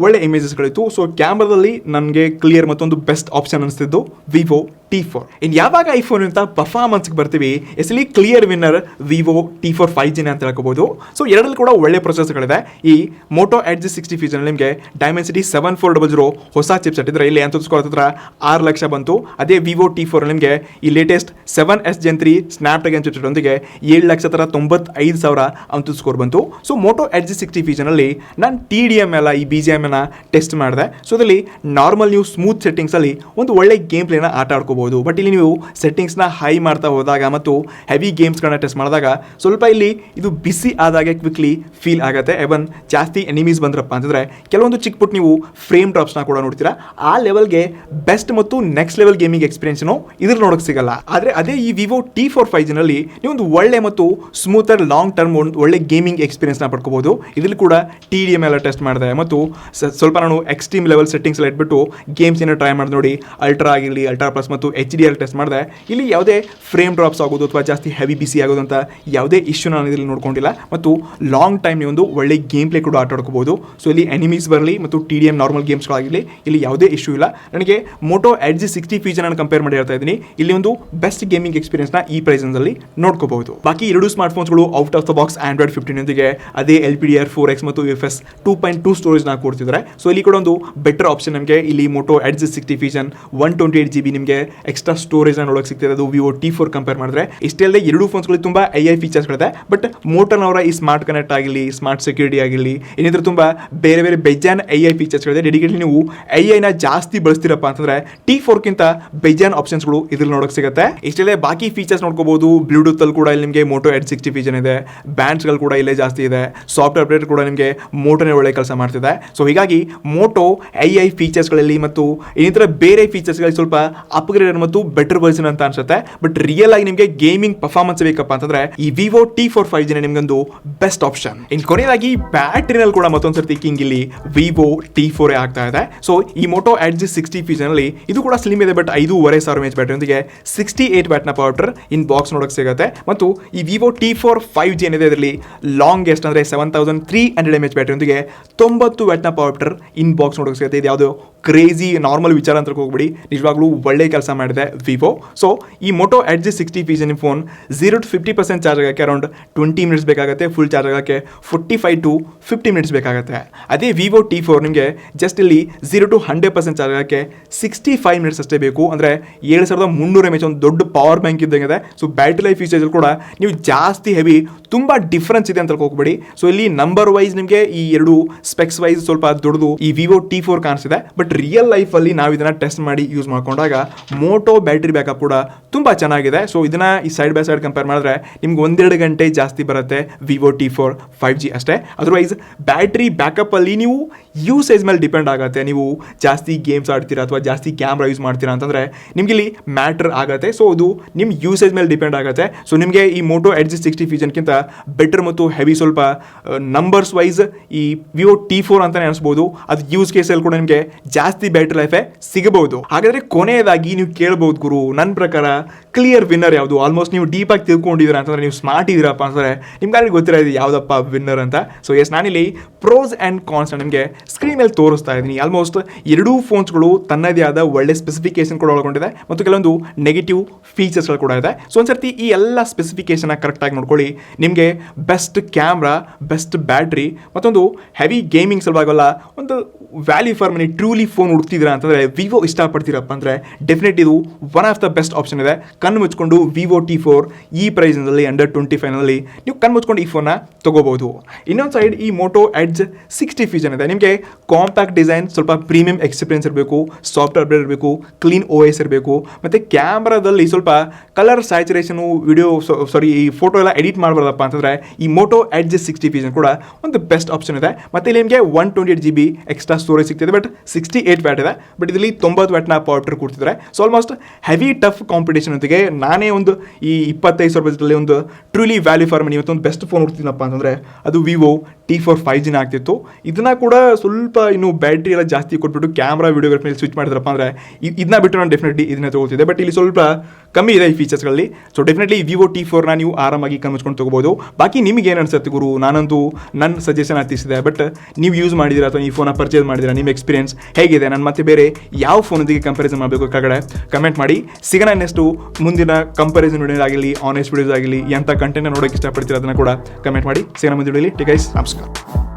ಒಳ್ಳೆ ಇಮೇಜಸ್ಗಳಿತ್ತು. ಸೊ ಕ್ಯಾಮ್ರಾದಲ್ಲಿ ನನಗೆ ಕ್ಲಿಯರ್ ಮತ್ತೊಂದು ಬೆಸ್ಟ್ ಆಪ್ಷನ್ ಅನಿಸ್ತಿದ್ದು ವಿವೋ T4. ಇನ್ನು ಯಾವಾಗ ಐಫೋನ್ ಅಂತ ಪರ್ಫಾರ್ಮೆನ್ಸ್ಗೆ ಬರ್ತೀವಿ, ಎಸ್ಲಿ clear winner Vivo T4 5G ಅಂತ ಹೇಳ್ಕೋಬಹುದು. ಸೊ ಎರಡಲ್ಲಿ ಕೂಡ ಒಳ್ಳೆ ಪ್ರೊಸೆಸರ್ಗಳಿದೆ. ಈ ಮೋಟೋ ಎಡ್ಜ್ 60 ಫೀಚರ್ ನಿಮಗೆ ಡೈಮೆನ್ಸಿಟಿ 7400 ಹೊಸ ಚಿಪ್ ಸೆಟ್ ಇದ್ರೆ ಇಲ್ಲಿ ಅಂತ ಹತ್ರ 6 ಲಕ್ಷ ಬಂತು. ಅದೇ ವಿವೋ T4 ನಿಮಗೆ ಈ latest 7S Gen 3 Snapdragon chip set ಒಂದಿಗೆ 7,95,000 ಅಂತ ಸ್ಕೋರ್ ಬಂತು. ಸೊ ಮೋಟೋ ಎಡ್ಜ್ 60 ಫೀಚರ್ನಲ್ಲಿ ನಾನು TDML ಈ BGM ಟೆಸ್ಟ್ ಮಾಡಿದೆ. ಸೊ ಇದರಲ್ಲಿ ನಾರ್ಮಲ್ ನೀವು ಸ್ಮೂತ್ ಸೆಟ್ಟಿಂಗ್ಸಲ್ಲಿ ಒಂದು ಒಳ್ಳೆ ಗೇಮ್ ಪ್ಲೇನ ಆಟ ಆಡ್ಕೋಬಹುದು. ಬಟ್ ಇಲ್ಲಿ ನೀವು ಸೆಟ್ಟಿಂಗ್ಸ್ನ ಹೈ ಮಾಡ್ತಾ ಹೋದಾಗ ಮತ್ತು ಹೆವಿ ಗೇಮ್ಸ್ಗಳನ್ನ ಟೆಸ್ಟ್ ಮಾಡಿದಾಗ ಸ್ವಲ್ಪ ಇಲ್ಲಿ ಇದು ಬಿಸಿ ಆದಾಗೆ ಕ್ವಿಕ್ಲಿ ಫೀಲ್ ಆಗುತ್ತೆ. ಎವನ್ ಜಾಸ್ತಿ ಎನಿಮೀಸ್ ಬಂದ್ರಪ್ಪ ಅಂತಂದರೆ ಕೆಲವೊಂದು ಚಿಕ್ಕ ಪುಟ್ ನೀವು ಫ್ರೇಮ್ ಡ್ರಾಪ್ಸ್ನ ಕೂಡ ನೋಡ್ತೀರಾ. ಆ ಲೆವೆಲ್ಗೆ ಬೆಸ್ಟ್ ಮತ್ತು ನೆಕ್ಸ್ಟ್ ಲೆವೆಲ್ ಗೇಮಿಂಗ್ ಎಕ್ಸ್ಪೀರಿಯನ್ಸ್ನು ಇದ್ರ ನೋಡೋಕೆ ಸಿಗಲ್ಲ. ಆದರೆ ಅದೇ ಈ ವಿವೋ T4 5Gನಲ್ಲಿ ನೀವು ಒಂದು ಒಳ್ಳೆ ಮತ್ತು ಸ್ಮೂತರ್ ಲಾಂಗ್ ಟರ್ಮ್ ಒಂದು ಒಳ್ಳೆ ಗೇಮಿಂಗ್ ಎಕ್ಸ್ಪೀರಿಯನ್ಸ್ನ ಪಡ್ಕೋಬಹುದು. ಇದರಲ್ಲಿ ಕೂಡ TDML ಟೆಸ್ಟ್ ಮಾಡಿದೆ ಮತ್ತು ಸ್ವಲ್ಪ ನಾನು ಎಕ್ಸ್ಟ್ರೀಮ್ ಲೆವೆಲ್ ಸೆಟ್ಟಿಂಗ್ಸ್ ಎಲ್ಲ ಇಟ್ಬಿಟ್ಟು ಗೇಮ್ಸ್ ಏನೋ ಟ್ರೈ ಮಾಡಿ ನೋಡಿ, ಅಲ್ಟ್ರಾ ಆಗಿರಲಿ, ಅಲ್ಟ್ರಾ ಪ್ಲಸ್ ಮತ್ತು HDR ಟೆಸ್ಟ್ ಮಾಡಿದೆ. ಇಲ್ಲಿ ಯಾವುದೇ ಫ್ರೇಮ್ ಡ್ರಾಪ್ಸ್ ಆಗೋದು ಅಥವಾ ಜಾಸ್ತಿ ಹೆವಿ ಬಿಸಿ ಆಗೋದು ಅಂತ ಯಾವುದೇ ಇಶ್ಯೂ ನಾನು ಇದರಲ್ಲಿ ನೋಡ್ಕೊಂಡಿಲ್ಲ. ಮತ್ತು ಲಾಂಗ್ ಟೈಮ್ ಒಂದು ಒಳ್ಳೆ ಗೇಮ್ ಪ್ಲೇ ಕೂಡ ಆಟ ಆಡ್ಕೋಬಹುದು. ಸೊ ಇಲ್ಲಿ ಎನಿಮೀಸ್ ಬರಲಿ ಮತ್ತು TDM ನಾರ್ಮಲ್ ಗೇಮ್ಸ್ಗಳಾಗಿರಲಿ ಇಲ್ಲಿ ಯಾವುದೇ ಇಶ್ಯೂ ಇಲ್ಲ. ನನಗೆ ಮೋಟೋ ಎಡ್ಜ್ 60 ಫೀಚರ್ ನಾನು ಕಂಪೇರ್ ಮಾಡಿ ಹೇಳ್ತಾ ಇದ್ದೀನಿ. ಇಲ್ಲಿ ಒಂದು ಬೆಸ್ಟ್ ಗೇಮಿಂಗ್ ಎಕ್ಸ್ಪೀರಿಯನ್ಸ್ನ ಈ ಪ್ರೈಸಲ್ಲಿ ನೋಡ್ಕೋಬಹುದು. ಬಾಕಿ ಎರಡು ಸ್ಮಾರ್ಟ್ಫೋನ್ಸ್ಗಳು out of the box Android 15 ನೊಂದಿಗೆ ಅದೇ LPDDR4X ಮತ್ತು UFS 2.2 ಸ್ಟೋರೇಜ್ನ ಕೊಡ್ತಿದ್ದಾರೆ. ಸೊ ಇಲ್ಲಿ ಕೂಡ ಒಂದು ಬೆಟರ್ ಆಪ್ಷನ್ ನಮಗೆ ಇಲ್ಲಿ ಮೋಟೋ ಎಡ್ಜ್ 60 ಫೀಚರ್ 128GB ನಿಮಗೆ ಎಕ್ಸ್ಟ್ರಾ ಸ್ಟೋರೇಜ್ ನೋಡೋಕೆ ಸಿಗ್ತದೆ ಅದು ವಿವೋ T4 ಕಂಪೇರ್ ಮಾಡಿದ್ರೆ. ಇಷ್ಟೇ ಅಲ್ಲದೆ ಎರಡು ಫೋನ್ಸ್ಗಳು ತುಂಬ AI ಫೀಚರ್ಸ್ಗಳಿದೆ. ಬಟ್ ಮೋಟೋನವರ ಈ ಸ್ಮಾರ್ಟ್ ಕನೆಕ್ಟ್ ಆಗಿರಲಿ, ಸ್ಮಾರ್ಟ್ ಸೆಕ್ಯೂರಿಟಿ ಆಗಿರಲಿ, ಏನಿದ್ರೆ ತುಂಬ ಬೇರೆ ಬೇರೆ ಬೆಜಾನ್ AI ಫೀಚರ್ಸ್ಗಳಿದೆ. ಡೆಡಿಕೇಟ್ಲಿ ನೀವು AI ಜಾಸ್ತಿ ಬಳಸ್ತೀರಪ್ಪ ಅಂತಂದ್ರೆ T4ಗಿಂತ ಬೆಜಾನ್ ಆಪ್ಷನ್ಸ್ಗಳು ಇದ್ರಲ್ಲಿ ನೋಡೋಕೆ ಸಿಗುತ್ತೆ. ಇಷ್ಟೇ ಬಾಕಿ ಫೀಚರ್ಸ್ ನೋಡ್ಕೋಬಹುದು. ಬ್ಲೂಟೂತ್ ಅಲ್ಲಿ ಕೂಡ ಇಲ್ಲಿ ನಿಮಗೆ ಮೋಟೋ ಎಡ್ಜ್ 60 ಫೀಚರ್ ಇದೆ. ಬ್ಯಾಂಡ್ಸ್ಗಳು ಕೂಡ ಇಲ್ಲೇ ಜಾಸ್ತಿ ಇದೆ. ಸಾಫ್ಟ್ವೇರ್ ಅಪ್ಡೇಟ್ ಕೂಡ ನಿಮಗೆ ಮೋಟೋನೇ ಒಳ್ಳೆ ಕೆಲಸ ಮಾಡ್ತಿದೆ. ಸೊ ಹೀಗಾಗಿ ಮೋಟೋ AI ಫೀಚರ್ಸ್ಗಳಲ್ಲಿ ಮತ್ತು ಇನ್ನಿತರ ಬೇರೆ ಫೀಚರ್ಸ್ಗಳಲ್ಲಿ ಸ್ವಲ್ಪ ಅಪ್ಗ್ರೇಡ್ ಮತ್ತು ಬೆಟರ್ ವರ್ಜನ್ ಅಂತ ಅನ್ಸುತ್ತೆ. ಬಟ್ ರಿಯಲ್ ಆಗಿ ನಿಮಗೆ ಗೇಮಿಂಗ್ ಪರ್ಫಾರ್ಮೆನ್ಸ್ ಬೇಕಪ್ಪ ಅಂತಂದ್ರೆ ಈ ವಿವೋ T4 5G ನಿಮ್ಗೊಂದು ಬೆಸ್ಟ್ ಆಪ್ಷನ್. ಇನ್ನು ಕೊನೆಯದಾಗಿ ಬ್ಯಾಟ್ರಿನಲ್ಲಿ ಕೂಡ ಮತ್ತೊಂದು ಸರ್ತಿ ಕಿಂಗ್ ಇಲ್ಲಿ ವಿವೋ T4 ಆಗ್ತಾ ಇದೆ. ಸೊ ಈ ಮೋಟೋ ಎಡ್ಜ್ 60 ಫೀಚರ್ ನಲ್ಲಿ ಇದು ಕೂಡ ಸ್ಲಿಮ್ ಇದೆ. ಬಟ್ 5,500 mAh ಬ್ಯಾಟರಿ ಒಂದಿಗೆ 68 ವ್ಯಾಟ್ನ ಪವರ್ ಇನ್ ಬಾಕ್ಸ್ ನೋಡೋಕೆ ಸಿಗುತ್ತೆ. ಮತ್ತು ಈ ವಿವೋ T4 5G ಏನಿದೆ ಇದರಲ್ಲಿ ಲಾಂಗೆಸ್ಟ್ ಅಂದ್ರೆ 7,300 mAh ಬ್ಯಾಟರಿ ಒಂದಿಗೆ 90 ವ್ಯಾಟ್ನ ಪವರ್ ಇನ್ ಬಾಕ್ಸ್ ನೋಡೋಕೆ ಸಿಗುತ್ತೆ. ಇದು ಯಾವುದು ಕ್ರೇಜಿ ನಾರ್ಮಲ್ ವಿಚಾರ ಅಂತ ಹೋಗ್ಬಿಡಿ, ನಿಜವಾಗ್ಲೂ ಒಳ್ಳೆ ಕೆಲಸ ಮಾಡಿದೆ ವಿವೋ. ಸೊ ಈ Moto Edge 60 feature phone 0 to 50% charge ಆಗೋಕ್ಕೆ ಅರೌಂಡ್ 20 ಮಿನಿಟ್ಸ್ ಬೇಕಾಗುತ್ತೆ. ಫುಲ್ ಚಾರ್ಜ್ ಆಗೋಕ್ಕೆ 45 to 50 ಮಿನಿಟ್ಸ್ ಬೇಕಾಗುತ್ತೆ. ಅದೇ ವಿವೋ T4 ನಿಮಗೆ ಜಸ್ಟ್ ಇಲ್ಲಿ 0 to 100% ಚಾರ್ಜ್ ಆಗೋಕ್ಕೆ 65 ಮಿನಿಟ್ಸ್ ಅಷ್ಟೇ ಬೇಕು. ಅಂದರೆ 7,300 mAh ಒಂದು ದೊಡ್ಡ ಪವರ್ ಬ್ಯಾಂಕ್ ಇದ್ದಂಗಿದೆ. ಸೊ ಬ್ಯಾಟ್ರಿ ಲೈಫ್ ಫೀಚರ್ಸ್ ಕೂಡ ನೀವು ಜಾಸ್ತಿ ಹೆವಿ ತುಂಬ ಡಿಫ್ರೆನ್ಸ್ ಇದೆ ಅಂತ ಹೋಗ್ಬೇಡಿ. ಸೊ ಇಲ್ಲಿ ನಂಬರ್ ವೈಸ್ ನಿಮಗೆ ಈ ಎರಡು ಸ್ಪೆಕ್ಸ್ ವೈಸ್ ಸ್ವಲ್ಪ ದೊಡ್ಡದು ಈ ವಿವೋ T4 ಕಾಣಿಸಿದೆ. ಬಟ್ ರಿಯಲ್ ಲೈಫಲ್ಲಿ ನಾವು ಇದನ್ನ ಟೆಸ್ಟ್ ಮಾಡಿ ಯೂಸ್ ಮಾಡ್ಕೊಂಡಾಗ ಮೋಟೋ ಬ್ಯಾಟ್ರಿ ಬ್ಯಾಕಪ್ ಕೂಡ ತುಂಬ ಚೆನ್ನಾಗಿದೆ. ಸೊ ಇದನ್ನ ಈ ಸೈಡ್ ಬೈ ಸೈಡ್ ಕಂಪೇರ್ ಮಾಡಿದ್ರೆ ನಿಮ್ಗೆ 1-2 ಗಂಟೆ ಜಾಸ್ತಿ ಬರುತ್ತೆ ವಿವೋ T4 5G ಅಷ್ಟೇ. ಅದರ್ವೈಸ್ ಬ್ಯಾಟ್ರಿ ಬ್ಯಾಕಪ್ ಅಲ್ಲಿ ನೀವು ಯೂಸೇಜ್ ಮೇಲೆ ಡಿಪೆಂಡ್ ಆಗುತ್ತೆ. ನೀವು ಜಾಸ್ತಿ ಗೇಮ್ಸ್ ಆಡ್ತೀರಾ ಅಥವಾ ಜಾಸ್ತಿ ಕ್ಯಾಮ್ರಾ ಯೂಸ್ ಮಾಡ್ತೀರಾ ಅಂತಂದ್ರೆ ನಿಮ್ಗೆ ಇಲ್ಲಿ ಮ್ಯಾಟರ್ ಆಗುತ್ತೆ. ಸೊ ಅದು ನಿಮ್ಮ ಯೂಸೇಜ್ ಮೇಲೆ ಡಿಪೆಂಡ್ ಆಗುತ್ತೆ. ಸೊ ನಿಮಗೆ ಈ ಮೋಟೋ ಎಡ್ಜ್ 60 ಫೀಚರ್ಗಿಂತ ಬೆಟರ್ ಮತ್ತು ಹೆವಿ ಸ್ವಲ್ಪ ನಂಬರ್ಸ್ ವೈಸ್ ಈ ವಿವೋ T4 ಅಂತಾನೆ ಅನಿಸ್ಬೋದು. ಅದು ಯೂಸ್ ಕೇಸಲ್ಲಿ ಕೂಡ ನಿಮಗೆ ಜಾಸ್ತಿ ಬ್ಯಾಟ್ರಿ ಲೈಫೇ ಸಿಗಬಹುದು. ಹಾಗಾದ್ರೆ ಕೊನೆಯದಾಗಿ ನೀವು ಕೇಳಬಹುದು, ಗುರು ನನ್ನ ಪ್ರಕಾರ ಕ್ಲಿಯರ್ ವಿನ್ನರ್ ಯಾವುದು? ಆಲ್ಮೋಸ್ಟ್ ನೀವು ಡೀಪ್ ಆಗಿ ತಿಳ್ಕೊಂಡಿದ್ದೀರಾ ಅಂತಂದ್ರೆ, ನೀವು ಸ್ಮಾರ್ಟ್ ಇದ್ದೀರಪ್ಪ ಅಂತಂದ್ರೆ ನಿಮ್ಗೆ ಗೊತ್ತಿರೋದು ಯಾವುದಪ್ಪ ವಿನ್ನರ್ ಅಂತ. ಸೊ ಎಸ್, ನಾನಿಲ್ಲಿ ಪ್ರೋಸ್ ಆ್ಯಂಡ್ ಕಾನ್ಸ್ ನಿಮಗೆ ಸ್ಕ್ರೀನ್ ಮೇಲೆ ತೋರಿಸ್ತಾ ಇದ್ದೀನಿ. ಆಲ್ಮೋಸ್ಟ್ ಎರಡೂ ಫೋನ್ಸ್ಗಳು ತನ್ನದೇ ಆದ ಒಳ್ಳೆ ಸ್ಪೆಸಿಫಿಕೇಶನ್ ಕೂಡ ಒಳಗೊಂಡಿದೆ ಮತ್ತು ಕೆಲವೊಂದು ನೆಗೆಟಿವ್ ಫೀಚರ್ಸ್ಗಳು ಕೂಡ ಇದೆ. ಸೊ ಒಂದ್ಸರ್ತಿ ಈ ಎಲ್ಲ ಸ್ಪೆಸಿಫಿಕೇಶನ್ ಕರೆಕ್ಟಾಗಿ ನೋಡ್ಕೊಳ್ಳಿ. ನಿಮಗೆ ಬೆಸ್ಟ್ ಕ್ಯಾಮ್ರಾ, ಬೆಸ್ಟ್ ಬ್ಯಾಟ್ರಿ ಮತ್ತೊಂದು ಹೆವಿ ಗೇಮಿಂಗ್ ಸಲುವಾಗಲ್ಲ ಒಂದು value for money truly phone ಹುಡುಕ್ತಿದ್ದೀರಾ ಅಂತಂದರೆ ವಿವೋ ಇಷ್ಟಪಡ್ತೀರಪ್ಪ ಅಂದರೆ ಡೆಫಿನೆಟ್ಲಿ ಇದು one of the best option ಇದೆ. ಕಣ್ಣು ಮುಚ್ಕೊಂಡು ವಿವೋ T4 ಈ ಪ್ರೈಸ್ನಲ್ಲಿ ಅಂಡರ್ 25ನಲ್ಲಿ ನೀವು ಕಣ್ಣು ಮುಚ್ಕೊಂಡು ಈ ಫೋನ್ನ ತೊಗೋಬೋದು. ಇನ್ನೊಂದು ಸೈಡ್ ಈ ಮೋಟೋ ಎಡ್ಜ್ 60 ಫ್ಯೂಷನ್ ಇದೆ. ನಿಮಗೆ ಕಾಂಪ್ಯಾಕ್ಟ್ ಡಿಸೈನ್, ಸ್ವಲ್ಪ ಪ್ರೀಮಿಯಂ ಎಕ್ಸ್ಪೀರಿಯನ್ಸ್ ಇರಬೇಕು, ಸಾಫ್ಟ್ವೇರ್ ಅಪ್ಡೇಟ್ ಇರಬೇಕು, ಕ್ಲೀನ್ OS ಇರಬೇಕು, ಮತ್ತು ಕ್ಯಾಮ್ರಾದಲ್ಲಿ ಸ್ವಲ್ಪ ಕಲರ್ ಸ್ಯಾಚುರೇಷನು ವಿಡಿಯೋ ಈ ಫೋಟೋ ಎಲ್ಲ ಎಡಿಟ್ ಮಾಡಬಾರ್ದಪ್ಪ ಅಂತಂದರೆ ಈ ಮೋಟೋ ಎಡ್ಜ್ 60 ಫ್ಯೂಷನ್ ಕೂಡ ಒಂದು ಬೆಸ್ಟ್ ಆಪ್ಷನ್ ಇದೆ. ಮತ್ತು ಇಲ್ಲಿ ನಿಮಗೆ 128 GB ಎಕ್ಸ್ಟ್ರಾ ಸ್ಟೋರೇಜ್ ಸಿಗ್ತಿದೆ, ಬಟ್ 68 ವ್ಯಾಟ್ ಇದೆ. ಬಟ್ ಇದರಲ್ಲಿ 90 ವ್ಯಾಟ್ನ ಪವರ್ ಬಟರ್ ಕೊಡ್ತಿದ್ದಾರೆ. So almost heavy tough competition ಹೊತ್ತಿಗೆ ನಾನೇ ಒಂದು ಈ 25,000 ಬಜೆಟಲ್ಲಿ ಒಂದು ಟ್ರೂಲಿ ವ್ಯಾಲ್ಯೂ ಫಾರ್ ಮನಿ ಇವತ್ತೊಂದು ಬೆಸ್ಟ್ ಫೋನ್ ಹುಡ್ತೀನಪ್ಪ ಅಂತಂದರೆ ಅದು ವಿವೋ T4 5G ಆಗ್ತಿತ್ತು. ಇದನ್ನ ಕೂಡ ಸ್ವಲ್ಪ ಇನ್ನು ಬ್ಯಾಟ್ರಿ ಎಲ್ಲ ಜಾಸ್ತಿ ಕೊಟ್ಬಿಟ್ಟು ಕ್ಯಾಮ್ರಾ ವಿಡಿಯೋಗ್ರಫಿ ಸ್ವಿಚ್ ಮಾಡಿದ್ರಪ್ಪ ಅಂದರೆ ಇದನ್ನ ಬಿಟ್ಟು ನಾನು ಡೆಫಿನೆಟ್ಲಿ ಇದನ್ನ ತೊಗೊಳ್ತಿದ್ದೆ. ಬಟ್ ಇಲ್ಲಿ ಸ್ವಲ್ಪ ಕಮ್ಮಿ ಇದೆ ಈ ಫೀಚರ್ಸ್ಗಳಲ್ಲಿ. ಸೊ ಡೆಫಿನೆಟ್ಲಿ ವಿವೋ T4ನ ನೀವು ಆರಾಮಾಗಿ ಕನ್ವಿಸ್ಕೊಂಡು ತೊಗೋಬೋದು. ಬಾಕಿ ನಿಮಗೆ ಏನು ಅನ್ಸುತ್ತೆ ಗುರು? ನಾನಂತೂ ನನ್ನ ಸಜೆಷನ್ ಆಗ್ತಿಸಿದೆ. ಬಟ್ ನೀವು ಯೂಸ್ ಮಾಡಿದ್ದೀರಾ ಅಥವಾ ಈ ಫೋನ ಪರ್ಚೇಸ್ ಮಾಡಿದ್ದೀರಾ, ನಿಮ್ಮ ಎಕ್ಸ್ಪೀರಿಯನ್ಸ್ ಹೇಗಿದೆ? ನಾನು ಮತ್ತೆ ಬೇರೆ ಯಾವ ಫೋನೊಂದಿಗೆ ಕಂಪ್ಯಾರಿಸನ್ ಮಾಡಬೇಕು ಕೆಳಗಡೆ ಕಮೆಂಟ್ ಮಾಡಿ. ಸಿಗೋಣ ನೆಕ್ಸ್ಟು ಮುಂದಿನ ಕಂಪ್ಯಾರಿಸನ್ ವಿಡಿಯೋ ಆಗಲಿ, ಆನೆಸ್ಟ್ ವಿಡಿಯೋಸ್ ಆಗಲಿ, ಎಂಥ ಕಂಟೆಂಟ್ ನೋಡೋಕ್ಕೆ ಇಷ್ಟಪಡ್ತೀರಾ ಅದನ್ನು ಕೂಡ ಕಮೆಂಟ್ ಮಾಡಿ. ಸಿಗೋಣ ಮುಂದಿನ ವಿಡಿಯೋಲಿ. ಟೇಕ್ ಗೈಸ್, ನಮಸ್ಕಾರ.